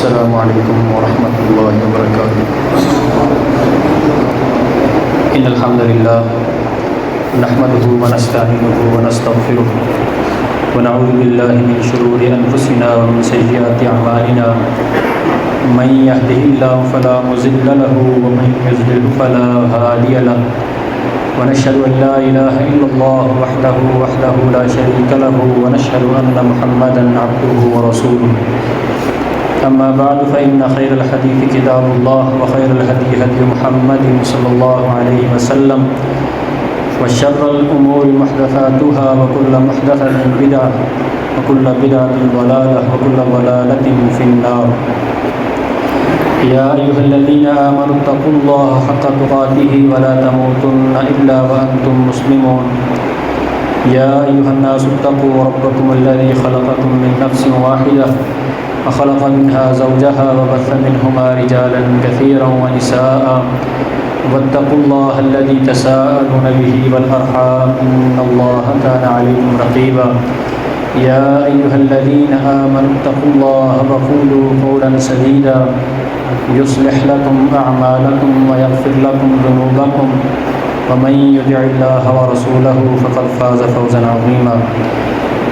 السلام علیکم ورحمۃ اللہ وبرکاتہ۔ ان الحمد للہ نحمده ونستعینه ونستغفره ونعوذ باللہ من شرور انفسنا ومن سیئات اعمالنا من يهده الله فلا مضل له ومن يضلل فلا هادي له ونشهد ان لا اله الا الله وحده لا شريك له ونشهد ان محمدا عبده ورسوله اما بعد فان خير الحديث كتاب الله وخير الهدي هدي محمد صلى الله عليه وسلم وشر الامور محدثاتها وكل محدثة بدعة وكل بدعة ضلالة وكل ضلالة في النار۔ يا أيها الذين آمنوا اتقوا الله حق تقاته ولا تموتن إلا وأنتم مسلمون۔ يا أيها الناس اتقوا ربكم الذي خلقكم من نفس واحدة وخلق منها زوجها وبث منهما رجالا كثيرا ونساء واتقوا الله الذي تساءلون به والأرحام إن الله كان عليكم رقيبا۔ يا أيها الذين آمنوا اتقوا الله وقولوا قولا سديدا يصلح لكم أعمالكم ويغفر لكم ذنوبكم ومن يطع الله ورسوله فقد فاز فوزا عظيما۔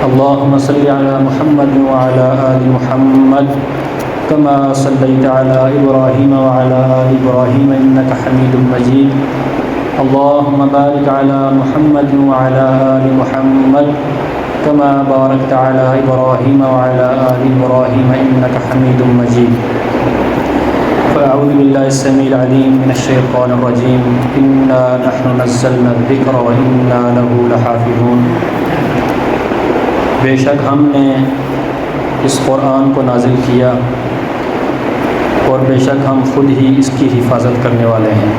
اللهم صل على محمد وعلى آل محمد كما صليت على إبراهيم وعلى آل إبراهيم إنك حميد مجيد۔ اللهم بارك على محمد وعلى آل محمد كما باركت على إبراهيم وعلى آل إبراهيم إنك حميد مجيد۔ فأعوذ بالله السميع العليم من الشيطان الرجيم۔ إنا نحن نزلنا الذكر وإنا له لحافظون۔ بے شک ہم نے اس قرآن کو نازل کیا اور بے شک ہم خود ہی اس کی حفاظت کرنے والے ہیں۔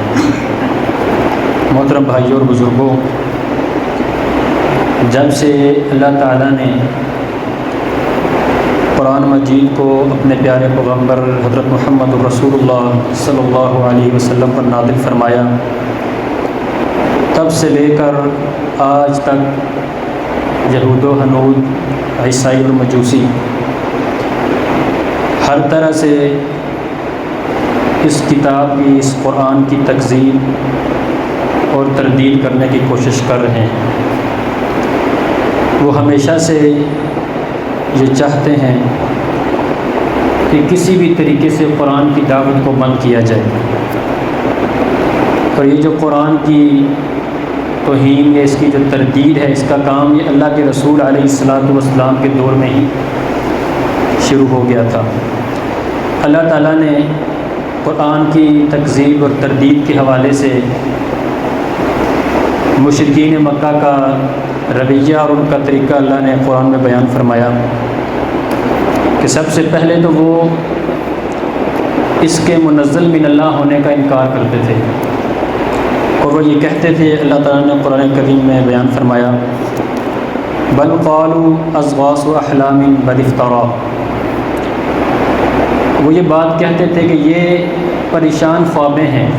محترم بھائیوں اور بزرگوں، جب سے اللہ تعالیٰ نے قرآن مجید کو اپنے پیارے پیغمبر حضرت محمد رسول اللہ صلی اللہ علیہ وسلم پر نازل فرمایا، تب سے لے کر آج تک یہود و ہنود، عیسائی اور مجوسی ہر طرح سے اس کتاب کی، اس قرآن کی تکذیب اور تردید کرنے کی کوشش کر رہے ہیں۔ وہ ہمیشہ سے یہ چاہتے ہیں کہ کسی بھی طریقے سے قرآن کی دعوت کو بند کیا جائے، اور یہ جو قرآن کی توہین یا اس کی جو تردید ہے، اس کا کام یہ اللہ کے رسول علیہ السلام کے دور میں ہی شروع ہو گیا تھا۔ اللہ تعالیٰ نے قرآن کی تکذیب اور تردید کے حوالے سے مشرکین مکہ کا رویہ اور ان کا طریقہ اللہ نے قرآن میں بیان فرمایا کہ سب سے پہلے تو وہ اس کے منزل من اللہ ہونے کا انکار کرتے تھے، اور وہ یہ کہتے تھے، اللہ تعالیٰ نے قرآن کریم میں بیان فرمایا، بل قالوا اضغاث احلام بل افترا۔ وہ یہ بات کہتے تھے کہ یہ پریشان خوابیں ہیں،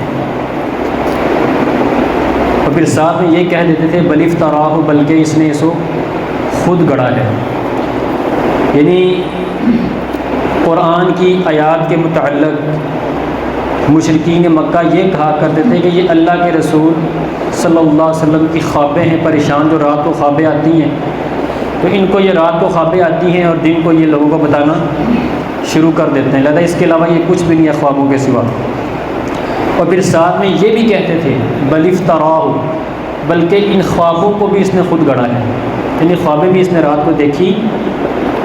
اور پھر ساتھ میں یہ کہہ دیتے تھے بل افترا، بلکہ اس نے اس کو خود گڑھا ہے۔ یعنی قرآن کی آیات کے متعلق مشرکین مکہ یہ کہا کرتے تھے کہ یہ اللہ کے رسول صلی اللہ علیہ وسلم کی خوابیں ہیں، پریشان جو رات کو خوابیں آتی ہیں، تو ان کو یہ رات کو خوابیں آتی ہیں اور دن کو یہ لوگوں کو بتانا شروع کر دیتے ہیں، لہذا اس کے علاوہ یہ کچھ بھی نہیں ہے خوابوں کے سوا۔ اور پھر ساتھ میں یہ بھی کہتے تھے بل افتراء، بلکہ ان خوابوں کو بھی اس نے خود گڑھا ہے، یعنی خوابیں بھی اس نے رات کو دیکھی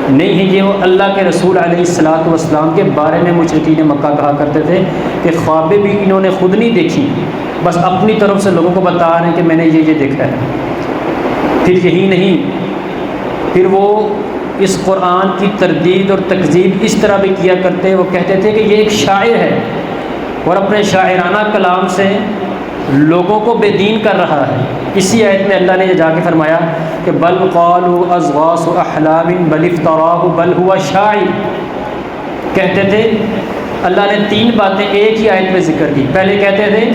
نہیں ہے۔ یہ وہ اللہ کے رسول علیہ السلام کے بارے میں مشرکین مکہ کہا کرتے تھے کہ خوابیں بھی انہوں نے خود نہیں دیکھی، بس اپنی طرف سے لوگوں کو بتا رہے ہیں کہ میں نے یہ دیکھا ہے۔ پھر یہی نہیں، پھر وہ اس قرآن کی تردید اور تکذیب اس طرح بھی کیا کرتے، وہ کہتے تھے کہ یہ ایک شاعر ہے اور اپنے شاعرانہ کلام سے لوگوں کو بے دین کر رہا ہے۔ اسی آیت میں اللہ نے یہ جا کے فرمایا کہ بل قالوا اضغاث احلام بل افتراء بل هو شاعر۔ کہتے تھے، اللہ نے تین باتیں ایک ہی آیت میں ذکر کی۔ پہلے کہتے تھے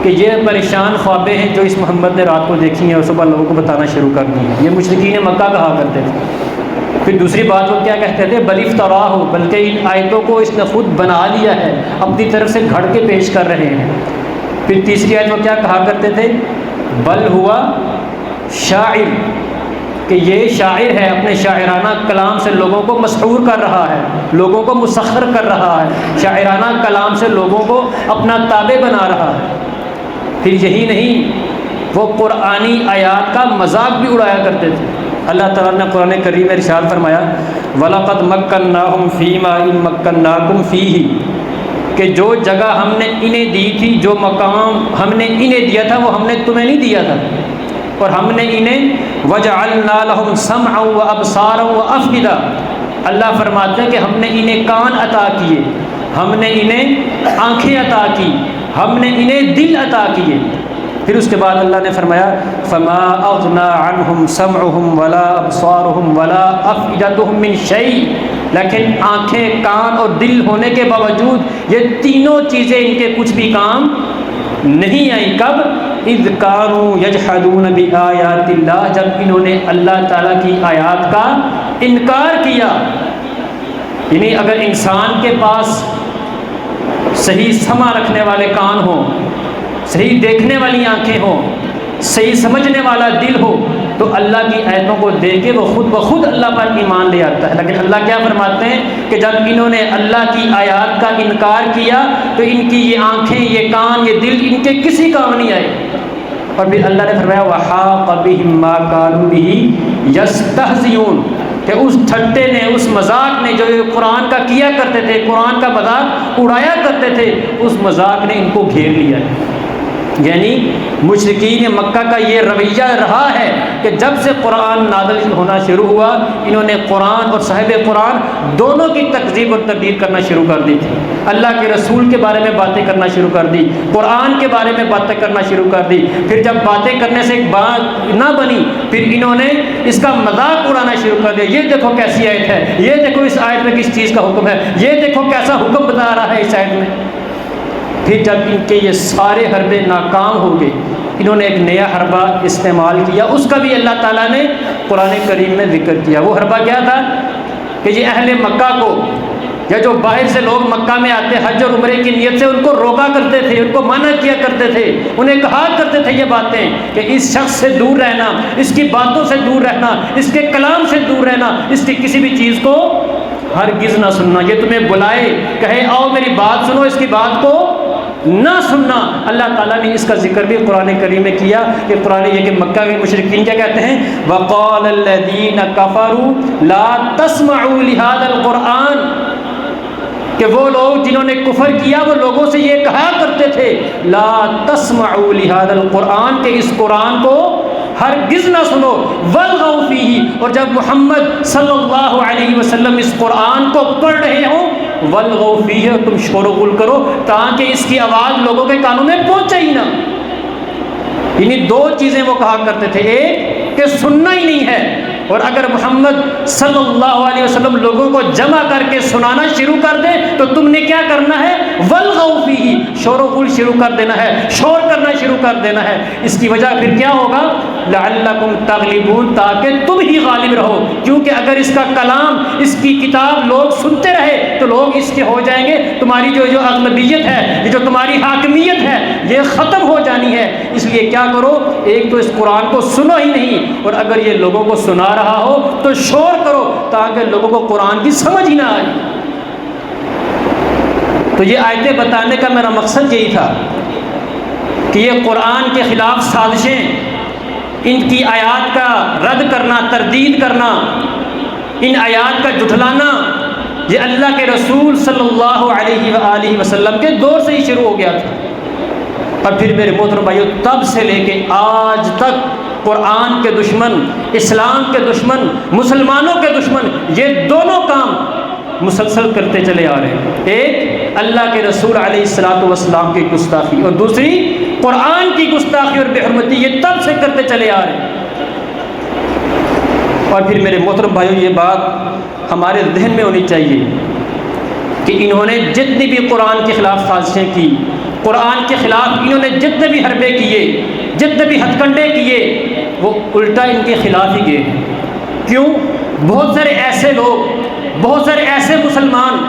کہ یہ پریشان خوابیں ہیں جو اس محمد نے رات کو دیکھی ہیں اور صبح لوگوں کو بتانا شروع کر دی ہیں، یہ مشرکین مکہ کہا کرتے تھے۔ پھر دوسری بات وہ کیا کہتے تھے؟ بل افتراہ، بلکہ ان آیتوں کو اس نے خود بنا لیا ہے، اپنی طرف سے گھڑ کے پیش کر رہے ہیں۔ پھر تیسری آیت وہ کیا کہا کرتے تھے؟ بل ہوا شاعر، کہ یہ شاعر ہے، اپنے شاعرانہ کلام سے لوگوں کو مسحور کر رہا ہے، لوگوں کو مسخر کر رہا ہے، شاعرانہ کلام سے لوگوں کو اپنا تابع بنا رہا ہے۔ پھر یہی نہیں، وہ قرآنی آیات کا مذاق بھی اڑایا کرتے تھے۔ اللہ تعالیٰ نے قرآن کریم میں ارشاد فرمایا وَلَقَدْ مَكَّنَّاهُمْ فِي مَا إِن مَكَّنَّاكُمْ فِيهِ، کہ جو جگہ ہم نے انہیں دی تھی، جو مقام ہم نے انہیں دیا تھا وہ ہم نے تمہیں نہیں دیا تھا، اور ہم نے انہیں وَجَعَلْنَا لَهُمْ سَمْعًا وَأَبْصَارًا وَأَفْئِدَةً، اللہ فرماتے ہیں کہ ہم نے انہیں کان عطا کیے، ہم نے انہیں آنکھیں عطا کی، ہم نے انہیں دل عطا کیے۔ پھر اس کے بعد اللہ نے فرمایا فَمَا أَغْنَى عَنْهُمْ سَمْعُهُمْ وَلَا أَبْصَارُهُمْ وَلَا أَفْئِدَتُهُمْ مِنْ شَيْءٍ، لیکن آنکھیں، کان اور دل ہونے کے باوجود یہ تینوں چیزیں ان کے کچھ بھی کام نہیں آئیں۔ کب؟ اذ كانوا يجحدون بآیات اللہ، جب انہوں نے اللہ تعالیٰ کی آیات کا انکار کیا۔ یعنی اگر انسان کے پاس صحیح سمع رکھنے والے کان ہوں، صحیح دیکھنے والی آنکھیں ہوں، صحیح سمجھنے والا دل ہو، تو اللہ کی آیتوں کو دیکھ کے وہ خود بخود اللہ پر ایمان لے آتا ہے۔ لیکن اللہ کیا فرماتے ہیں کہ جب انہوں نے اللہ کی آیات کا انکار کیا تو ان کی یہ آنکھیں، یہ کان، یہ دل ان کے کسی کام نہیں آئے۔ اور پھر اللہ نے فرمایا وَحَاقَ بِهِم مَّا كَانُوا بِهِ يَسْتَهْزِئُونَ، کہ اس ٹھٹے نے، اس مذاق نے جو یہ قرآن کا کیا کرتے تھے، قرآن کا مذاق اڑایا کرتے تھے، اس مذاق نے ان کو گھیر لیا ہے۔ یعنی مشرکین مکہ کا یہ رویہ رہا ہے کہ جب سے قرآن نازل ہونا شروع ہوا، انہوں نے قرآن اور صاحب قرآن دونوں کی تکذیب اور تردید کرنا شروع کر دی تھی۔ اللہ کے رسول کے بارے میں باتیں کرنا شروع کر دی، قرآن کے بارے میں باتیں کرنا شروع کر دی۔ پھر جب باتیں کرنے سے ایک بات نہ بنی، پھر انہوں نے اس کا مذاق اڑانا شروع کر دیا۔ یہ دیکھو کیسی آیت ہے، یہ دیکھو اس آیت میں کس چیز کا حکم ہے، یہ دیکھو کیسا حکم بتا رہا ہے اس آیت میں۔ پھر جب ان کے یہ سارے حربے ناکام ہو گئے، انہوں نے ایک نیا حربہ استعمال کیا، اس کا بھی اللہ تعالیٰ نے قرآن کریم میں ذکر کیا۔ وہ حربہ کیا تھا کہ یہ اہل مکہ کو، یا جو باہر سے لوگ مکہ میں آتے حج اور عمرے کی نیت سے، ان کو روکا کرتے تھے، ان کو منع کیا کرتے تھے، انہیں کہا کرتے تھے یہ باتیں کہ اس شخص سے دور رہنا، اس کی باتوں سے دور رہنا، اس کے کلام سے دور رہنا، اس کی کسی بھی چیز کو ہرگز نہ سننا۔ یہ تمہیں بلائے، کہے آؤ میری بات سنو، اس کی بات کو نہ سننا۔ اللہ تعالیٰ نے اس کا ذکر بھی قرآن کریم میں کیا کہ قرآن یہ کہ مکہ کے مشرکین کیا کہتے ہیں وَقَالَ الَّذِينَ كَفَرُوا لَا تَسْمَعُوا لِهَذَا الْقُرْآنِ، کہ وہ لوگ جنہوں نے کفر کیا وہ لوگوں سے یہ کہا کرتے تھے لَا تَسْمَعُوا لِهَذَا الْقُرْآنِ، کہ اس قرآن کو ہرگز نہ سنو، وَالْغَوْا فِيهِ، اور جب محمد صلی اللہ علیہ وسلم اس قرآن کو پڑھ رہے ہوں وَالْغَوْا فِيهِ، تم شور و غل کرو تاکہ اس کی آواز لوگوں کے کانوں میں پہنچے ہی نہ۔ یعنی دو چیزیں وہ کہا کرتے تھے، ایک کہ سننا ہی نہیں ہے، اور اگر محمد صلی اللہ علیہ وسلم لوگوں کو جمع کر کے سنانا شروع کر دے تو تم نے کیا کرنا ہے وَالْغَوْا فِيهِ، شور و غل شروع کر دینا ہے، شور کرنا شروع کر دینا ہے۔ اس کی وجہ پھر کیا ہوگا لَعَلَّكُمْ تَغْلِبُونَ، تاکہ تم ہی غالب رہو، کیونکہ اگر اس کا کلام، اس کی کتاب لوگ سنتے رہے تو لوگ اس کے ہو جائیں گے، تمہاری جو اغلبیت ہے، یہ جو تمہاری حاکمیت ہے یہ ختم ہو جانی ہے۔ اس لیے کیا کرو، ایک تو اس قرآن کو سنو ہی نہیں، اور اگر یہ لوگوں کو سنا رہا ہو تو شور کرو تاکہ لوگوں کو قرآن کی سمجھ ہی نہ آئے۔ تو یہ آیتیں بتانے کا میرا مقصد یہی تھا کہ یہ قرآن کے خلاف سازشیں، ان کی آیات کا رد کرنا، تردید کرنا، ان آیات کا جھٹلانا، یہ اللہ کے رسول صلی اللہ علیہ وآلہ وسلم کے دور سے ہی شروع ہو گیا تھا۔ اور پھر میرے محترم بھائیو، تب سے لے کے آج تک قرآن کے دشمن، اسلام کے دشمن، مسلمانوں کے دشمن یہ دونوں کام مسلسل کرتے چلے آ رہے ہیں۔ ایک اللہ کے رسول علیہ الصلوۃ والسلام کی گستاخی، اور دوسری قرآن کی گستاخی اور بے حرمتی، یہ تب سے کرتے چلے آ رہے ہیں۔ اور پھر میرے محترم بھائیو، یہ بات ہمارے ذہن میں ہونی چاہیے کہ انہوں نے جتنی بھی قرآن کے خلاف سازشیں کی، قرآن کے خلاف انہوں نے جتنے بھی حربے کیے، جتنے بھی ہتھ کنڈے کیے، وہ الٹا ان کے خلاف ہی گئے۔ کیوں؟ بہت سارے ایسے لوگ، بہت سارے ایسے مسلمان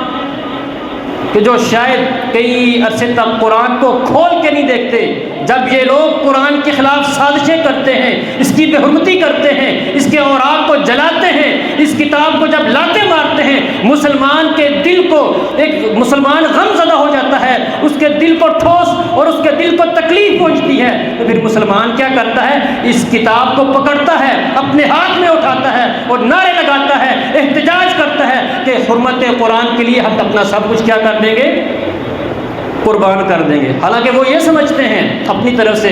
کہ جو شاید کئی عرصے تک قرآن کو کھول کے نہیں دیکھتے، جب یہ لوگ قرآن کے خلاف سازشیں کرتے ہیں، اس کی بے حرمتی کرتے ہیں، اس کے اوراق کو جلاتے ہیں، اس کتاب کو جب لاتے مارتے ہیں، مسلمان کے دل کو، ایک مسلمان غم زدہ ہو جاتا ہے، اس کے دل کو ٹھوس اور اس کے دل کو تکلیف پہنچتی ہے، تو پھر مسلمان کیا کرتا ہے؟ اس کتاب کو پکڑتا ہے، اپنے ہاتھ میں اٹھاتا ہے اور نعرے لگاتا ہے، احتجاج کرتا ہے کہ حرمت قرآن کے لیے ہم اپنا سب کچھ کیا کر دیں گے؟ قربان کر دیں گے۔ حالانکہ وہ یہ سمجھتے ہیں اپنی طرف سے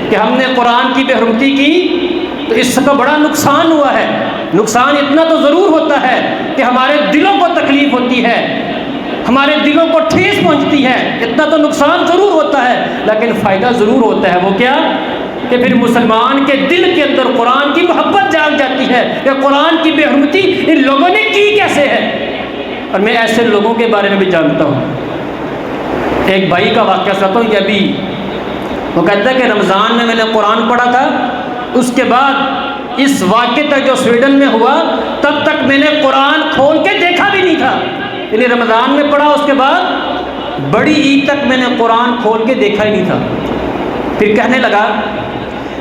کہ ہم نے قرآن کی بے حرمتی کی تو اس کا بڑا نقصان ہوا ہے۔ نقصان اتنا تو ضرور ہوتا ہے کہ ہمارے دلوں کو تکلیف ہوتی ہے، ہمارے دلوں کو ٹھیس پہنچتی ہے، اتنا تو نقصان ضرور ہوتا ہے، لیکن فائدہ ضرور ہوتا ہے۔ وہ کیا؟ کہ پھر مسلمان کے دل کے اندر قرآن کی محبت جاگ جاتی ہے کہ قرآن کی بے حرمتی ان لوگوں نے کی کیسے ہے۔ اور میں ایسے لوگوں کے بارے میں بھی جانتا ہوں۔ ایک بھائی کا واقعہ سناتا ہوں، یہ ابھی وہ کہتا ہے کہ رمضان میں نے قرآن پڑھا تھا، اس کے بعد اس واقعے تک جو سویڈن میں ہوا تب تک میں نے قرآن کھول کے دیکھا بھی نہیں تھا، یعنی رمضان میں پڑھا، اس کے بعد بڑی عید تک میں نے قرآن کھول کے دیکھا ہی نہیں تھا۔ پھر کہنے لگا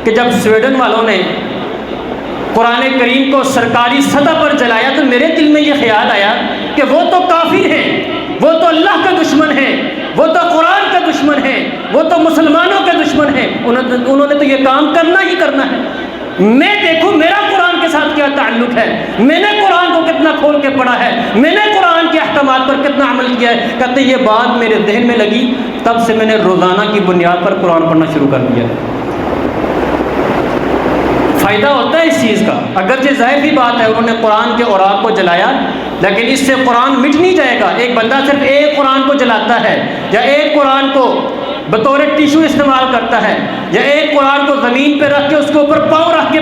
کہ جب سویڈن والوں نے قرآن کریم کو سرکاری سطح پر جلایا تو میرے دل میں یہ خیال آیا کہ وہ تو کافر ہیں، وہ تو اللہ کا دشمن ہے، وہ تو قرآن کا دشمن ہے، وہ تو مسلمانوں کے دشمن ہیں، انہوں نے تو یہ کام کرنا ہی کرنا ہے۔ میں دیکھوں میرا قرآن کے ساتھ کیا تعلق ہے، میں نے قرآن کو کتنا کھول کے پڑھا ہے، میں نے قرآن کے احکامات پر کتنا عمل کیا ہے۔ کہتے یہ بات میرے ذہن میں لگی، تب سے میں نے روزانہ کی بنیاد پر قرآن پڑھنا شروع کر دیا۔ فائدہ ہوتا ہے اس چیز کا، اگرچہ ظاہر بھی بات ہے انہوں نے قرآن کے اوراق کو جلایا، لیکن اس سے قرآن مٹ نہیں جائے گا۔ ایک بندہ صرف ایک قرآن کو جلاتا ہے یا ایک قرآن کو بطور ٹیشو استعمال کرتا ہے یا ایک قرآن کو زمین پہ رکھ کے اس کے اوپر پاؤں رکھ کے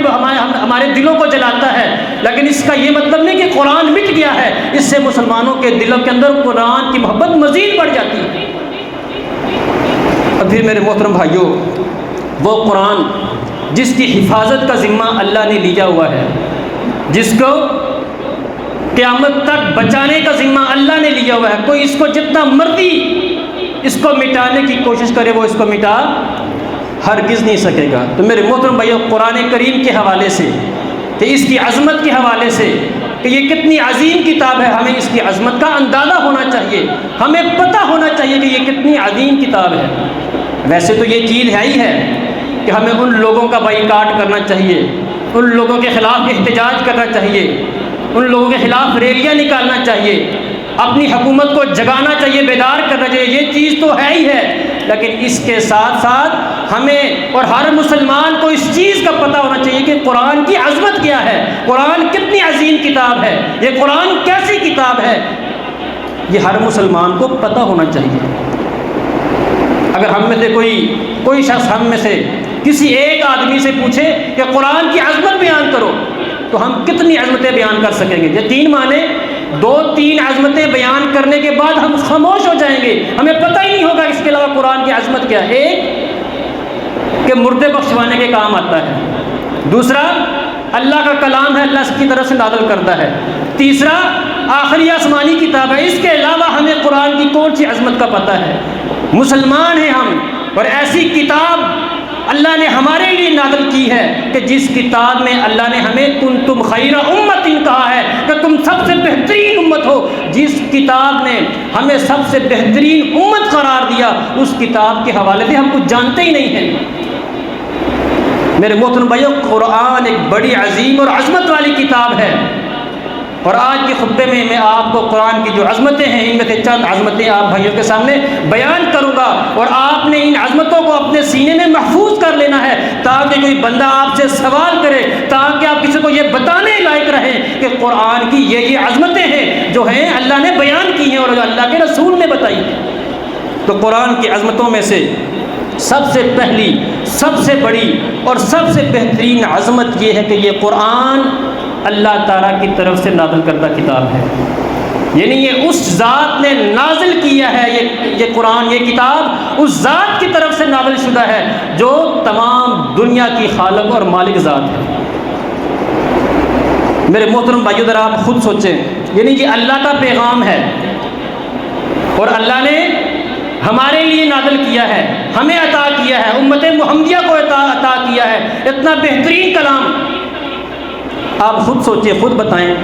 ہمارے دلوں کو جلاتا ہے، لیکن اس کا یہ مطلب نہیں کہ قرآن مٹ گیا ہے، اس سے مسلمانوں کے دلوں کے اندر قرآن کی محبت مزید بڑھ جاتی ہے۔ اور پھر میرے محترم بھائیوں، وہ قرآن جس کی حفاظت کا ذمہ اللہ نے لیا ہوا ہے، جس کو قیامت تک بچانے کا ذمہ اللہ نے لیا ہوا ہے، کوئی اس کو جتنا مرضی اس کو مٹانے کی کوشش کرے وہ اس کو مٹا ہرگز نہیں سکے گا۔ تو میرے محترم بھائیو، قرآن کریم کے حوالے سے کہ اس کی عظمت کے حوالے سے کہ یہ کتنی عظیم کتاب ہے، ہمیں اس کی عظمت کا اندازہ ہونا چاہیے، ہمیں پتہ ہونا چاہیے کہ یہ کتنی عظیم کتاب ہے۔ ویسے تو یہ چیز ہے ہی ہے کہ ہمیں ان لوگوں کا بائیکاٹ کرنا چاہیے، ان لوگوں کے خلاف احتجاج کرنا چاہیے، ان لوگوں کے خلاف ریلیاں نکالنا چاہیے، اپنی حکومت کو جگانا چاہیے، بیدار کرنا چاہیے، یہ چیز تو ہے ہی ہے، لیکن اس کے ساتھ ساتھ ہمیں اور ہر مسلمان کو اس چیز کا پتہ ہونا چاہیے کہ قرآن کی عظمت کیا ہے، قرآن کتنی عظیم کتاب ہے، یہ قرآن کیسی کتاب ہے، یہ ہر مسلمان کو پتہ ہونا چاہیے۔ اگر ہم میں سے کوئی شخص ہم میں سے کسی ایک آدمی سے پوچھے کہ قرآن کی عظمت بیان کرو تو ہم کتنی عظمتیں بیان کر سکیں گے؟ یقین مانے 2-3 عظمتیں بیان کرنے کے بعد ہم خاموش ہو جائیں گے، ہمیں پتہ ہی نہیں ہوگا اس کے علاوہ قرآن کی عظمت کیا ہے۔ ایک کہ مردے بخشوانے کے کام آتا ہے، دوسرا اللہ کا کلام ہے، اللہ اس کی طرف سے نازل کرتا ہے، تیسرا آخری آسمانی کتاب ہے۔ اس کے علاوہ ہمیں قرآن کی کون سی عظمت کا پتہ ہے؟ مسلمان ہیں ہم، اور ایسی کتاب اللہ نے ہمارے لیے نازل کی ہے کہ جس کتاب میں اللہ نے ہمیں کنتم خیر امت کہا ہے کہ تم سب سے بہترین امت ہو، جس کتاب نے ہمیں سب سے بہترین امت قرار دیا، اس کتاب کے حوالے سے ہم کچھ جانتے ہی نہیں ہیں۔ میرے محترم بھائیو، قرآن ایک بڑی عظیم اور عظمت والی کتاب ہے، اور آج کے خطبے میں میں آپ کو قرآن کی جو عظمتیں ہیں ان میں سے چند عظمتیں آپ بھائیوں کے سامنے بیان کروں گا، اور آپ نے ان عظمتوں کو اپنے سینے میں محفوظ کر لینا ہے تاکہ کوئی بندہ آپ سے سوال کرے، تاکہ آپ کسی کو یہ بتانے لائق رہیں کہ قرآن کی یہ عظمتیں ہیں جو ہیں اللہ نے بیان کی ہیں اور جو اللہ کے رسول نے بتائی ہیں۔ تو قرآن کی عظمتوں میں سے سب سے پہلی، سب سے بڑی اور سب سے بہترین عظمت یہ ہے کہ یہ قرآن اللہ تعالیٰ کی طرف سے نازل کردہ کتاب ہے، یعنی یہ اس ذات نے نازل کیا ہے، یہ قرآن، یہ کتاب اس ذات کی طرف سے نازل شدہ ہے جو تمام دنیا کی خالق اور مالک ذات ہے۔ میرے محترم بھائیو ذرا آپ خود سوچیں، یعنی یہ اللہ کا پیغام ہے اور اللہ نے ہمارے لیے نازل کیا ہے، ہمیں عطا کیا ہے، امت محمدیہ کو عطا کیا ہے، اتنا بہترین کلام۔ آپ خود سوچیں، خود بتائیں،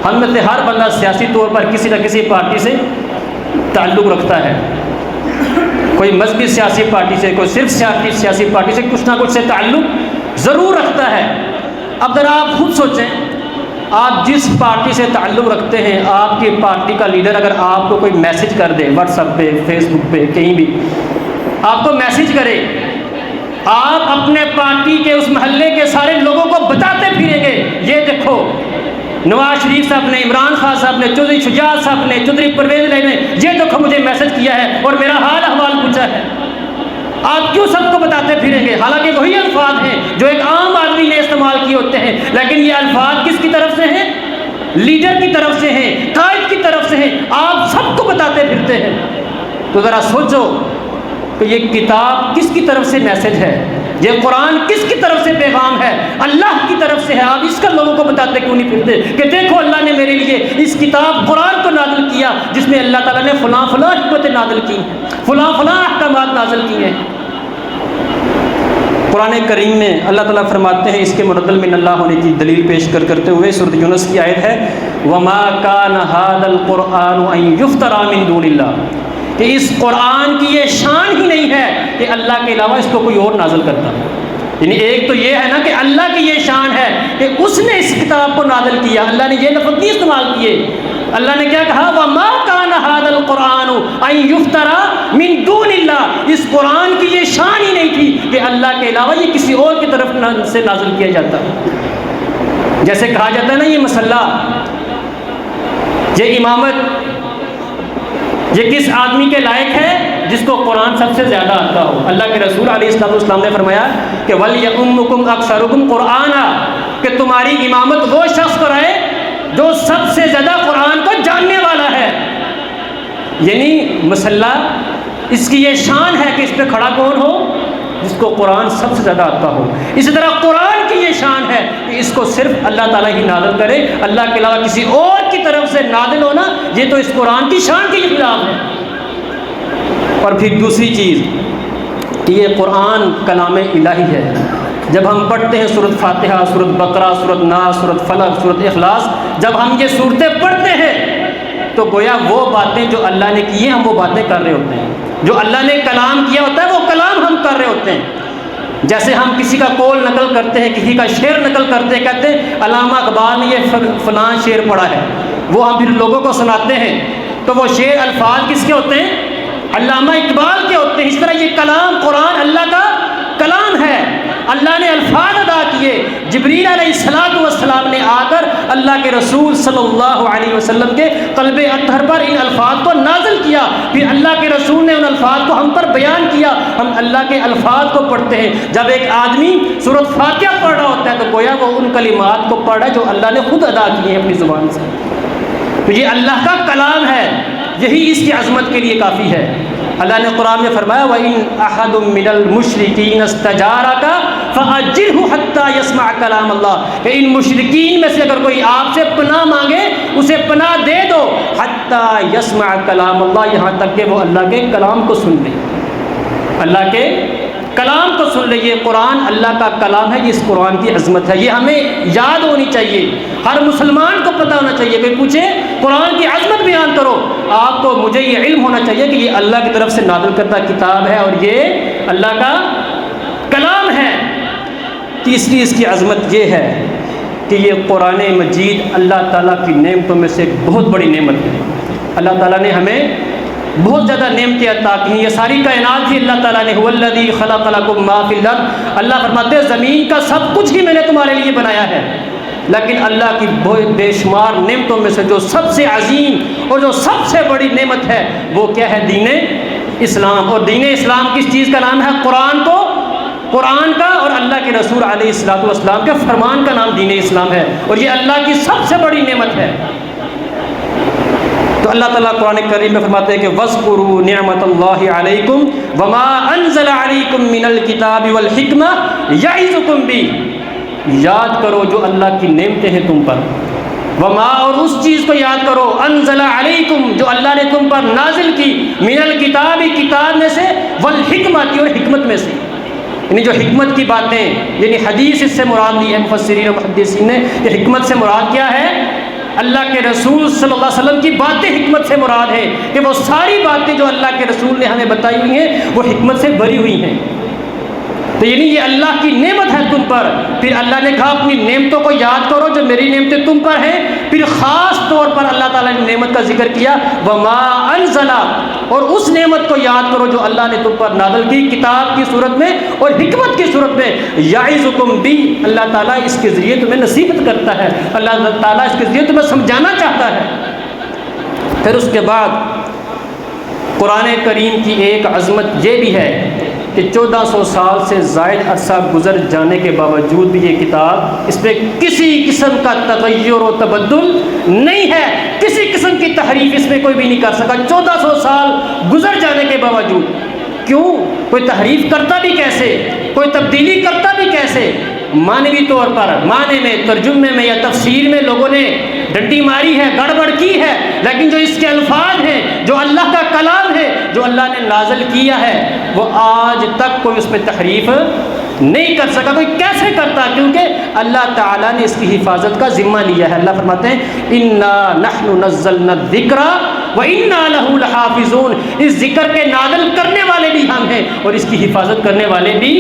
ہم میں سے ہر بندہ سیاسی طور پر کسی نہ کسی پارٹی سے تعلق رکھتا ہے، کوئی مذہبی سیاسی پارٹی سے، کوئی صرف سیاسی پارٹی سے، کچھ نہ کچھ سے تعلق ضرور رکھتا ہے۔ اب ذرا آپ خود سوچیں، آپ جس پارٹی سے تعلق رکھتے ہیں، آپ کی پارٹی کا لیڈر اگر آپ کو کوئی میسج کر دے، واٹس ایپ پہ، فیس بک پہ، کہیں بھی آپ کو میسج کرے، آپ اپنے پارٹی کے اس محلے کے سارے لوگوں کو بتاتے پھریں گے، یہ دیکھو نواز شریف صاحب نے، عمران خان صاحب نے، چودھری شجاعت صاحب نے، چودھری پرویز نے یہ دیکھو مجھے میسج کیا ہے اور میرا حال احوال پوچھا ہے۔ آپ کیوں سب کو بتاتے پھریں گے؟ حالانکہ وہی الفاظ ہیں جو ایک عام آدمی نے استعمال کیے ہوتے ہیں، لیکن یہ الفاظ کس کی طرف سے ہیں؟ لیڈر کی طرف سے ہیں، قائد کی طرف سے ہیں، آپ سب کو بتاتے پھرتے ہیں۔ تو ذرا سوچو کہ یہ کتاب کس کی طرف سے میسج ہے، یہ قرآن کس کی طرف سے پیغام ہے؟ اللہ کی طرف سے ہے۔ آپ اس کا لوگوں کو بتاتے کیوں نہیں پھرتے کہ دیکھو اللہ نے میرے لیے اس کتاب قرآن کو نازل کیا، جس میں اللہ تعالیٰ نے فلاں فلاں حکمتیں نازل کی، فلاں فلاں احکامات نازل کیے ہیں۔ قرآن کریم میں اللہ تعالیٰ فرماتے ہیں، اس کے منزل من اللہ ہونے کی دلیل پیش کرتے ہوئے سورۃ یونس کی آیت ہے، وَمَا كَانَ هَذَا الْقُرْآنُ أَن يُفْتَرَىٰ مِن دُونِ اللَّهِ، کہ اس قرآن کی یہ شان ہی نہیں ہے کہ اللہ کے علاوہ اس کو کوئی اور نازل کرتا۔ یعنی ایک تو یہ ہے نا کہ اللہ کی یہ شان ہے کہ اس نے اس کتاب کو نازل کیا، اللہ نے یہ لفظ نہیں استعمال کیے۔ اللہ نے کیا کہا؟ وَمَا كَانَ هَذَا الْقُرْآنُ أَن يُفْتَرَىٰ مِن دُونِ اللَّهِ، اس قرآن کی یہ شان ہی نہیں تھی کہ اللہ کے علاوہ یہ کسی اور کی طرف سے نازل کیا جاتا۔ جیسے کہا جاتا ہے نا، یہ مسئلہ، یہ امامت، یہ کس آدمی کے لائق ہے؟ جس کو قرآن سب سے زیادہ آتا ہو۔ اللہ کے رسول علیہ السلام نے فرمایا کہ وَلْيَؤُمُّكُمْ أَكْثَرُكُمْ قُرْآنًا، کہ تمہاری امامت وہ شخص کرائے جو سب سے زیادہ قرآن کو جاننے والا ہے۔ یعنی مسئلہ اس کی یہ شان ہے کہ اس پہ کھڑا کون ہو؟ جس کو قرآن سب سے زیادہ آتا ہو۔ اسی طرح قرآن کی یہ شان ہے کہ اس کو صرف اللہ تعالیٰ ہی نازل کرے، اللہ کے علاوہ کسی اور کی طرف سے نازل ہونا یہ تو اس قرآن کی شان کے خلاف ہے۔ اور پھر دوسری چیز کہ یہ قرآن کلام الہی ہے۔ جب ہم پڑھتے ہیں سورۃ فاتحہ، سورۃ بقرہ، سورۃ ناس، سورۃ فلق، سورۃ اخلاص، جب ہم یہ صورتیں پڑھتے ہیں تو گویا وہ باتیں جو اللہ نے کی ہیں ہم وہ باتیں کر رہے ہوتے ہیں، جو اللہ نے کلام کیا ہوتا ہے وہ کلام ہم کر رہے ہوتے ہیں۔ جیسے ہم کسی کا قول نقل کرتے ہیں، کسی کا شعر نقل کرتے ہیں، کہتے ہیں علامہ اقبال نے یہ فلاں شعر پڑھا ہے، وہ ہم پھر لوگوں کو سناتے ہیں، تو وہ شعر الفاظ کس کے ہوتے ہیں؟ علامہ اقبال کے ہوتے ہیں۔ اس طرح یہ کلام قرآن اللہ کا کلام ہے، اللہ نے الفاظ ادا کیے۔ جبریل علیہ السلام نے آ کر اللہ کے رسول صلی اللہ علیہ وسلم کے قلب اطہر پر ان الفاظ کو نازل کیا، پھر اللہ کے رسول نے ان الفاظ کو ہم پر بیان کیا۔ ہم اللہ کے الفاظ کو پڑھتے ہیں۔ جب ایک آدمی سورۃ فاتحہ پڑھ رہا ہوتا ہے تو گویا وہ ان کلمات کو پڑھ رہا ہے جو اللہ نے خود ادا کیے ہیں اپنی زبان سے۔ تو یہ اللہ کا کلام ہے، یہی اس کی عظمت کے لیے کافی ہے۔ اللہ نے قرآن میں فرمایا وَإِنْ أَحَدٌ مِّنَ الْمُشْرِكِينَ اسْتَجَارَكَ فَأَجِرْهُ حَتَّى يَسْمَعَ كَلَامَ اللَّهِ، کہ ان مشرکین میں سے اگر کوئی آپ سے پناہ مانگے اسے پناہ دے دو، حَتَّى يَسْمَعَ كَلَامَ اللَّهِ، یہاں تک کہ وہ اللہ کے کلام کو سن لے، اللہ کے کلام کو سن لے۔ یہ قرآن اللہ کا کلام ہے، یہ اس قرآن کی عظمت ہے، یہ ہمیں یاد ہونی چاہیے، ہر مسلمان کو پتہ ہونا چاہیے۔ کوئی پوچھے قرآن کی عظمت بیان کرو، آپ کو مجھے یہ علم ہونا چاہیے کہ یہ اللہ کی طرف سے نازل کردہ کتاب ہے اور یہ اللہ کا کلام ہے۔ تیسری اس کی عظمت یہ ہے کہ یہ قرآن مجید اللہ تعالیٰ کی نعمتوں میں سے ایک بہت بڑی نعمت ہے۔ اللہ تعالیٰ نے ہمیں بہت زیادہ نعمتیں عطا کی ہیں، یہ ساری کائنات ہی اللہ تعالیٰ نے هو الذی خلق لکم ما فی الارض، اللہ فرماتے ہیں زمین کا سب کچھ ہی میں نے تمہارے لیے بنایا ہے، لیکن اللہ کی بے شمار نعمتوں میں سے جو سب سے عظیم اور جو سب سے بڑی نعمت ہے وہ کیا ہے؟ دین اسلام۔ اور دین اسلام کس چیز کا نام ہے؟ قرآن کا اور اللہ کے رسول علیہ السلام کے فرمان کا نام دین اسلام ہے، اور یہ اللہ کی سب سے بڑی نعمت ہے۔ تو اللہ تعالیٰ قرآن کریم میں فرماتے ہیں کہ وَاذْكُرُوا نِعْمَةَ اللَّهِ عَلَيْكُمْ وَمَا أَنزَلَ عَلَيْكُمْ مِنَ الْكِتَابِ وَالْحِكْمَةِ يَعِظُكُمْ بِهِ، یاد کرو جو اللہ کی نعمتیں ہیں تم پر، وما اور اس چیز کو یاد کرو انزل علیکم جو اللہ نے تم پر نازل کی، من الکتاب کتاب میں سے، والحکمت اور حکمت میں سے، یعنی جو حکمت کی باتیں، یعنی حدیث اس سے مراد لی ہے مفسرین و محدثین نے کہ حکمت سے مراد کیا ہے، اللہ کے رسول صلی اللہ علیہ وسلم کی باتیں حکمت سے مراد ہے کہ وہ ساری باتیں جو اللہ کے رسول نے ہمیں بتائی ہوئی ہیں وہ حکمت سے بھری ہوئی ہیں۔ تو یعنی یہ اللہ کی نعمت ہے تم پر۔ پھر اللہ نے کہا اپنی نعمتوں کو یاد کرو جو میری نعمتیں تم پر ہیں۔ پھر خاص طور پر اللہ تعالیٰ نے نعمت کا ذکر کیا، وما انزل، اور اس نعمت کو یاد کرو جو اللہ نے تم پر نازل کی کتاب کی صورت میں اور حکمت کی صورت میں، یعظکم بھی، اللہ تعالیٰ اس کے ذریعے تمہیں نصیحت کرتا ہے، اللہ تعالیٰ اس کے ذریعے تمہیں سمجھانا چاہتا ہے۔ پھر اس کے بعد قرآن کریم کی ایک عظمت یہ بھی ہے کہ 1400 سال سے زائد عرصہ گزر جانے کے باوجود بھی یہ کتاب، اس میں کسی قسم کا تغیر و تبدل نہیں ہے، کسی قسم کی تحریف اس میں کوئی بھی نہیں کر سکا 1400 سال گزر جانے کے باوجود۔ کیوں؟ کوئی تحریف کرتا بھی کیسے، کوئی تبدیلی کرتا بھی کیسے؟ معنوی طور پر، معنی میں، ترجمے میں یا تفسیر میں لوگوں نے ڈنڈی ماری ہے، گڑبڑ کی ہے، لیکن جو اس کے الفاظ ہیں، جو اللہ کا کلام ہے، جو اللہ نے نازل کیا ہے، وہ آج تک کوئی اس میں تحریف نہیں کر سکا۔ کوئی کیسے کرتا؟ کیونکہ اللہ تعالیٰ نے اس کی حفاظت کا ذمہ لیا ہے۔ اللہ فرماتے ہیں اِنَّا نَحْنُ نَزَّلْنَا الذِّكْرَ وَإِنَّا لَهُ لَحَافِظُونَ، اس ذکر کے نازل کرنے والے بھی ہم ہیں اور اس کی حفاظت کرنے والے بھی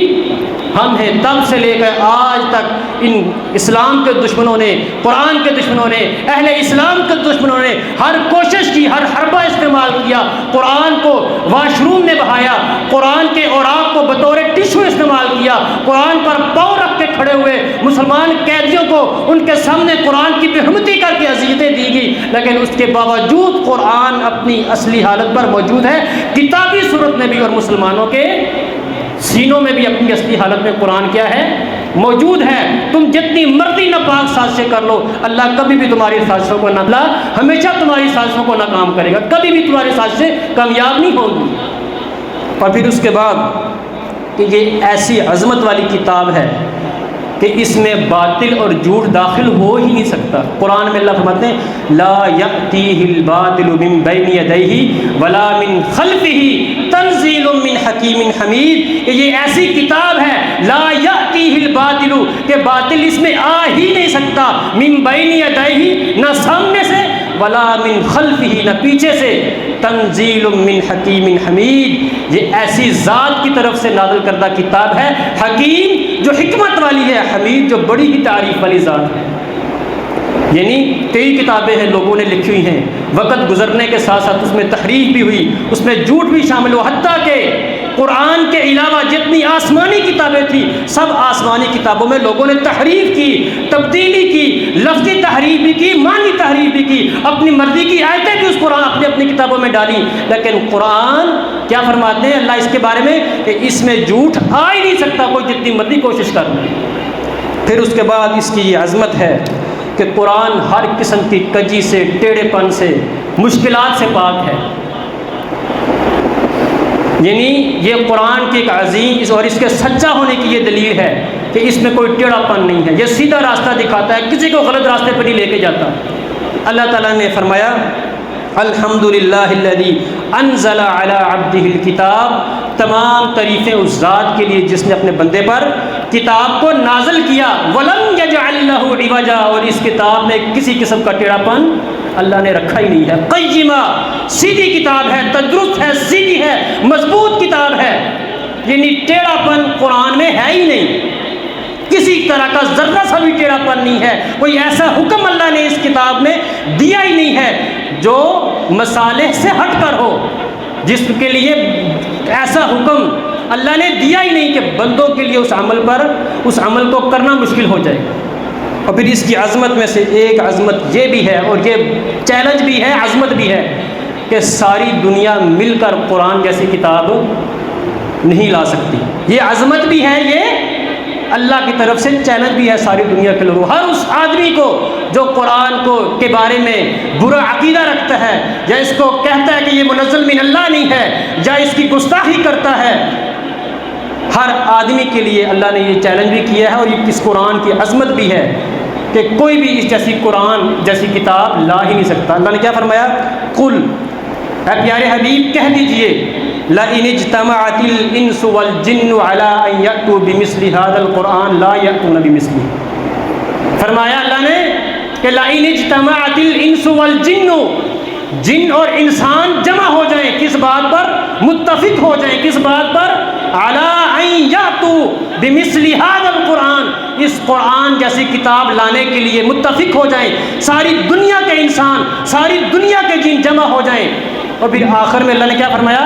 ہم ہیں۔ تب سے لے کر آج تک ان اسلام کے دشمنوں نے، قرآن کے دشمنوں نے، اہل اسلام کے دشمنوں نے ہر کوشش کی، ہر حربہ استعمال کیا، قرآن کو واش روم میں بہایا، قرآن کے اوراق کو بطور ٹشو استعمال کیا، قرآن پر پاؤں رکھ کے کھڑے ہوئے مسلمان قیدیوں کو ان کے سامنے قرآن کی بےحرمتی کر کے اذیتیں دی گئی، لیکن اس کے باوجود قرآن اپنی اصلی حالت پر موجود ہے، کتابی صورت میں بھی اور مسلمانوں کے سینوں میں بھی اپنی اصلی حالت میں قرآن کیا ہے؟ موجود ہے۔ تم جتنی مرضی ناپاک سازشیں کر لو، اللہ کبھی بھی تمہاری سازشوں کو نہ، اللہ ہمیشہ تمہاری سازشوں کو ناکام کرے گا، کبھی بھی تمہاری سازشیں کامیاب نہیں ہوں گی۔ اور پھر اس کے بعد کہ یہ ایسی عظمت والی کتاب ہے کہ اس میں باطل اور جھوٹ داخل ہو ہی نہیں سکتا۔ قرآن میں اللہ فرماتے ہیں لا یأتیہ الباطل من بین یدیہ ولا من خلفہ تنزیل من حکیم حمید، کہ یہ ایسی کتاب ہے لا یأتیہ الباطل، کہ باطل اس میں آ ہی نہیں سکتا، من بین یدیہ، نہ سامنے سے، ولا من خلفہ، نہ پیچھے سے، تنزیل من حکیم حمید، یہ ایسی ذات کی طرف سے نازل کردہ کتاب ہے، حکیم جو حکمت والی ہے، حمید جو بڑی ہی تعریف والی ذات ہے۔ یعنی کئی کتابیں ہیں لوگوں نے لکھی ہوئی ہیں، وقت گزرنے کے ساتھ ساتھ اس میں تحریف بھی ہوئی، اس میں جھوٹ بھی شامل ہوا، حتیٰ کہ قرآن کے علاوہ جتنی آسمانی کتابیں تھیں سب آسمانی کتابوں میں لوگوں نے تحریف کی، تبدیلی کی، لفظی تحریف بھی کی، معنی تحریف بھی کی، اپنی مرضی کی آیتیں بھی اس قرآن اپنی کتابوں میں ڈالی، لیکن قرآن کیا فرماتے ہیں اللہ اس کے بارے میں کہ اس میں جھوٹ آ ہی نہیں سکتا، کوئی جتنی مرضی کوشش کر لے۔ پھر اس کے بعد اس کی یہ عظمت ہے کہ قرآن ہر قسم کی کجی سے، ٹیڑھے پن سے، مشکلات سے پاک ہے۔ یعنی یہ قرآن کی ایک عظیم اور اس کے سچا ہونے کی یہ دلیل ہے کہ اس میں کوئی ٹیڑھا پن نہیں ہے، یہ سیدھا راستہ دکھاتا ہے، کسی کو غلط راستے پر نہیں لے کے جاتا۔ اللہ تعالیٰ نے فرمایا الحمدللہ الذی انزل علی عبدہ الکتاب، تمام تعریفیں اس ذات کے لیے جس نے اپنے بندے پر کتاب کو نازل کیا، ولم یجعل لہ عوجا، اور اس کتاب میں کسی قسم کا ٹیڑھا پن اللہ نے رکھا ہی نہیں ہے، قیمہ، سیدھی کتاب ہے، تدرست ہے، سیدھی ہے، مضبوط کتاب ہے، یعنی ٹیڑھا پن قرآن میں ہے ہی نہیں، کسی طرح کا ذرہ سا بھی ٹیڑھا پن نہیں ہے، کوئی ایسا حکم اللہ نے اس کتاب میں دیا ہی نہیں ہے جو مصالح سے ہٹ کر ہو، جس کے لیے ایسا حکم اللہ نے دیا ہی نہیں کہ بندوں کے لیے اس عمل کو کرنا مشکل ہو جائے۔ اور پھر اس کی عظمت میں سے ایک عظمت یہ بھی ہے، اور یہ چیلنج بھی ہے، عظمت بھی ہے، کہ ساری دنیا مل کر قرآن جیسی کتاب نہیں لا سکتی۔ یہ عظمت بھی ہے، یہ اللہ کی طرف سے چیلنج بھی ہے ساری دنیا کے لوگوں، ہر اس آدمی کو جو قرآن کے بارے میں برا عقیدہ رکھتا ہے، یا اس کو کہتا ہے کہ یہ منزل من اللہ نہیں ہے، یا اس کی گستاخی کرتا ہے، ہر آدمی کے لیے اللہ نے یہ چیلنج بھی کیا ہے، اور یہ اس قرآن کی عظمت بھی ہے کہ کوئی بھی اس جیسی قرآن جیسی کتاب لا ہی نہیں سکتا۔ اللہ نے کیا فرمایا؟ قل، اے پیارے حبیب کہہ دیجئے، لَإِنِ اجْتَمَعَتِ الْإِنسُ وَالْجِنُّ عَلَىٰ أَن يَأْتُوا بِمِثْلِ هَٰذَا الْقُرْآنِ لَا يَأْتُونَ بِمِثْلِهِ۔ فرمایا اللہ نے کہ لَإِنِ اجْتَمَعَتِ الْإِنسُ وَالْجِنُّ، جن اور انسان جمع ہو جائیں، کس بات پر؟ متفق ہو جائیں، کس بات پر؟ عَلَىٰ أَن يَأْتُوا بِمِثْلِ هَٰذَا الْقُرْآنِ، اس قرآن جیسی کتاب لانے کے لیے متفق ہو جائیں، ساری دنیا کے انسان، ساری دنیا کے جن جمع ہو جائیں۔ اور پھر آخر میں اللہ نے کیا فرمایا؟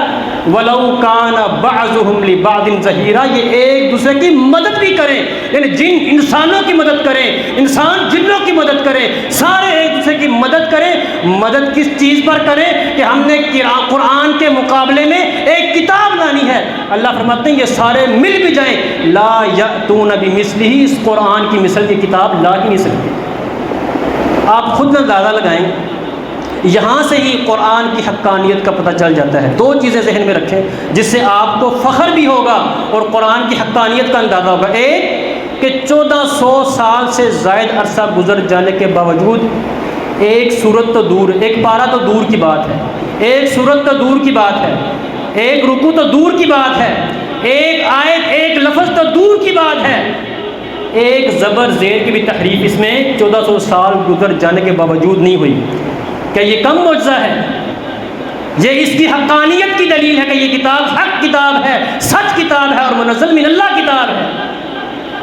وَلَوْ كَانَ بَعْضُهُمْ لِبَعْضٍ ظَهِيرًا، یہ ایک دوسرے کی مدد بھی کریں، یعنی جن انسانوں کی مدد کریں، انسان جنوں کی مدد کریں، سارے ایک دوسرے کی مدد کریں۔ مدد کس چیز پر کریں؟ کہ ہم نے قرآن کے مقابلے میں ایک کتاب لانی ہے۔ اللہ فرماتے ہیں یہ سارے مل بھی جائیں، لا یأتون بمثلہ، اس قرآن کی مثل کی کتاب لا ہی نہیں سکتے۔ آپ خود اندازہ لگائیں، یہاں سے ہی قرآن کی حقانیت کا پتہ چل جاتا ہے۔ دو چیزیں ذہن میں رکھیں جس سے آپ کو فخر بھی ہوگا اور قرآن کی حقانیت کا اندازہ ہوگا۔ ایک کہ 1400 سال سے زائد عرصہ گزر جانے کے باوجود ایک سورت تو دور، ایک پارہ تو دور کی بات ہے، ایک سورت تو دور کی بات ہے، ایک رکوع تو دور کی بات ہے، ایک آیت ایک لفظ تو دور کی بات ہے، ایک زبر زیر کی بھی تحریف اس میں 1400 سال گزر جانے کے باوجود نہیں ہوئی۔ کہ یہ کم معجزہ ہے؟ یہ اس کی حقانیت کی دلیل ہے کہ یہ کتاب حق کتاب ہے، سچ کتاب ہے اور منزل من اللہ کتاب ہے۔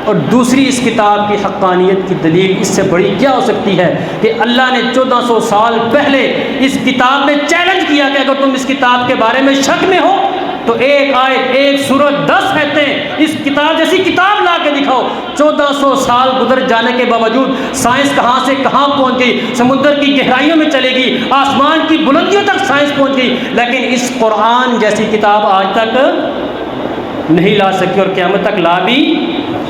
اور دوسری اس کتاب کی حقانیت کی دلیل اس سے بڑی کیا ہو سکتی ہے کہ اللہ نے 1400 سال پہلے اس کتاب میں چیلنج کیا کہ اگر تم اس کتاب کے بارے میں شک میں ہو تو ایک آیت، ایک سورت، 10 آیتیں اس کتاب جیسی کتاب لا کے دکھاؤ۔ 1400 سال گزر جانے کے باوجود سائنس کہاں سے کہاں پہنچ گئی، سمندر کی گہرائیوں میں چلے گی، آسمان کی بلندیوں تک سائنس پہنچ گئی، لیکن اس قرآن جیسی کتاب آج تک نہیں لا سکی اور قیامت تک لا بھی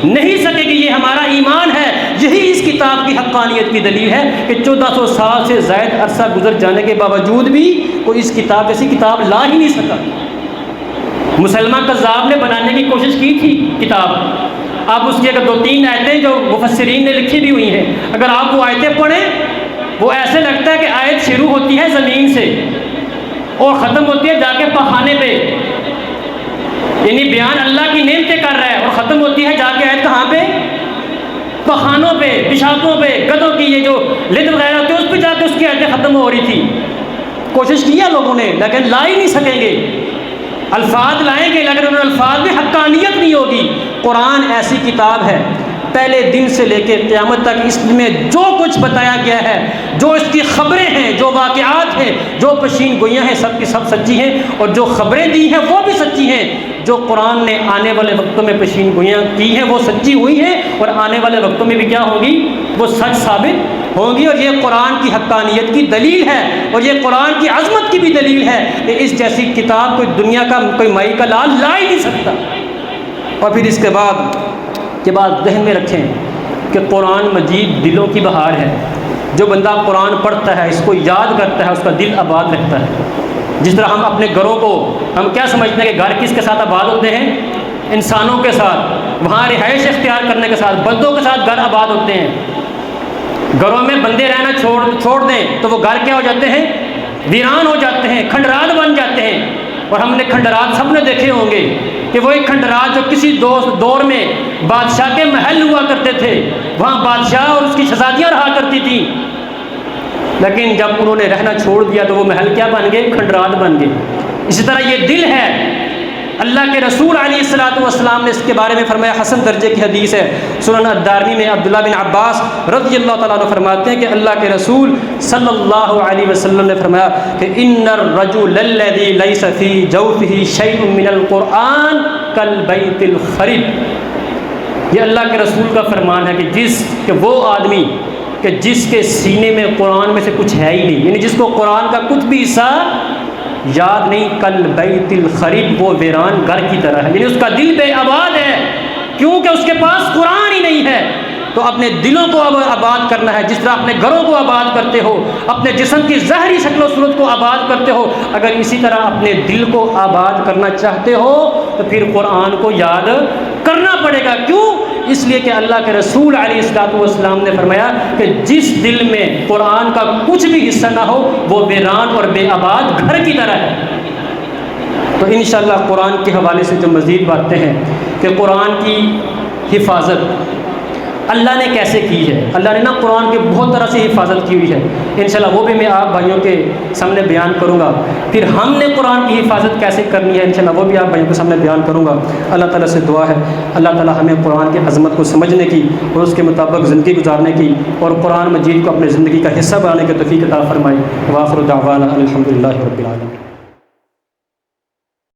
نہیں سکے گی۔ یہ ہمارا ایمان ہے، یہی اس کتاب کی حقانیت کی دلیل ہے کہ 1400 سال سے زائد عرصہ گزر جانے کے باوجود بھی کوئی اس کتاب جیسی کتاب لا ہی نہیں سکا۔ مسلمہ کذاب نے بنانے کی کوشش کی تھی کتاب، آپ اس کی اگر 2-3 آیتیں جو مفسرین نے لکھی بھی ہوئی ہیں، اگر آپ وہ آیتیں پڑھیں وہ ایسے لگتا ہے کہ آیت شروع ہوتی ہے زمین سے اور ختم ہوتی ہے جا کے پخانے پہ، یعنی بیان اللہ کی نعمتیں کر رہا ہے، اور ختم ہوتی ہے جا کے آیت کہاں پہ؟ پخانوں پہ، پشاکوں پہ، گدوں کی یہ جو لد وغیرہ ہوتی ہے اس پہ جا کے اس کی آیتیں ختم ہو رہی تھی۔ کوشش کیا لوگوں نے لیکن لا ہی نہیں سکیں گے۔ الفاظ لائیں گے لیکن ان الفاظ میں حقانیت نہیں ہوگی۔ قرآن ایسی کتاب ہے، پہلے دن سے لے کے قیامت تک اس میں جو کچھ بتایا گیا ہے، جو اس کی خبریں ہیں، جو واقعات ہیں، جو پیشین گوئیاں ہیں، سب کی سب سچی ہیں، اور جو خبریں دی ہیں وہ بھی سچی ہیں۔ جو قرآن نے آنے والے وقتوں میں پیشین گوئیاں کی ہیں وہ سچی ہوئی ہیں، اور آنے والے وقتوں میں بھی کیا ہوگی؟ وہ سچ ثابت ہوں گی۔ اور یہ قرآن کی حقانیت کی دلیل ہے، اور یہ قرآن کی عظمت کی بھی دلیل ہے کہ اس جیسی کتاب کوئی دنیا کا کوئی مائی کا لال لا ہی نہیں سکتا۔ اور پھر اس کے بعد کے بعد ذہن میں رکھیں کہ قرآن مجید دلوں کی بہار ہے۔ جو بندہ قرآن پڑھتا ہے، اس کو یاد کرتا ہے، اس کا دل آباد رہتا ہے۔ جس طرح ہم اپنے گھروں کو ہم کیا سمجھتے ہیں کہ گھر کس کے ساتھ آباد ہوتے ہیں؟ انسانوں کے ساتھ، وہاں رہائش اختیار کرنے کے ساتھ، بندوں کے ساتھ گھر آباد ہوتے ہیں۔ گھروں میں بندے رہنا چھوڑ دیں تو وہ گھر کیا ہو جاتے ہیں؟ ویران ہو جاتے ہیں، کھنڈرات بن جاتے ہیں۔ اور ہم نے کھنڈرات سب نے دیکھے ہوں گے کہ وہ ایک کھنڈرات جو کسی دور میں بادشاہ کے محل ہوا کرتے تھے، وہاں بادشاہ اور اس کی شہزادیاں رہا کرتی تھیں، لیکن جب انہوں نے رہنا چھوڑ دیا تو وہ محل کیا بن گئے؟ کھنڈرات بن گئے۔ اسی طرح یہ دل ہے۔ اللہ کے رسول علیہ الصلوۃ والسلام نے اس کے بارے میں فرمایا، حسن درجے کی حدیث ہے، سنن الدارمی میں عبداللہ بن عباس رضی اللہ تعالیٰ عنہ فرماتے ہیں کہ اللہ کے رسول صلی اللہ علیہ وسلم نے فرمایا کہ ان الرجل الذی لیس فی جوفہ شیء من القرآن کالبیت الخرب۔ یہ اللہ کے رسول کا فرمان ہے کہ وہ آدمی کہ جس کے سینے میں قرآن میں سے کچھ ہے ہی نہیں، یعنی جس کو قرآن کا کچھ بھی حصہ یاد نہیں، کل بیت الخرب، وہ ویران گھر کی طرح ہے، یعنی اس کا دل بے آباد ہے، کیونکہ اس کے پاس قرآن ہی نہیں ہے۔ تو اپنے دلوں کو آباد کرنا ہے، جس طرح اپنے گھروں کو آباد کرتے ہو، اپنے جسم کی ظاہری شکل و صورت کو آباد کرتے ہو، اگر اسی طرح اپنے دل کو آباد کرنا چاہتے ہو تو پھر قرآن کو یاد کرنا پڑے گا۔ کیوں؟ اس لیے کہ اللہ کے رسول علیہ السلام نے فرمایا کہ جس دل میں قرآن کا کچھ بھی حصہ نہ ہو وہ ویران اور بے آباد گھر کی طرح ہے۔ تو انشاءاللہ قرآن کے حوالے سے جو مزید باتیں ہیں کہ قرآن کی حفاظت اللہ نے کیسے کی ہے، اللہ نے نا قرآن کی بہت طرح سے حفاظت کی ہوئی ہے، انشاءاللہ وہ بھی میں آپ بھائیوں کے سامنے بیان کروں گا۔ پھر ہم نے قرآن کی حفاظت کیسے کرنی ہے انشاءاللہ وہ بھی آپ بھائیوں کے سامنے بیان کروں گا۔ اللہ تعالیٰ سے دعا ہے اللہ تعالیٰ ہمیں قرآن کی عظمت کو سمجھنے کی اور اس کے مطابق زندگی گزارنے کی اور قرآن مجید کو اپنے زندگی کا حصہ بنانے کی توفیق عطا فرمائے۔ وآخر دعوانا الحمدللہ رب العالمین۔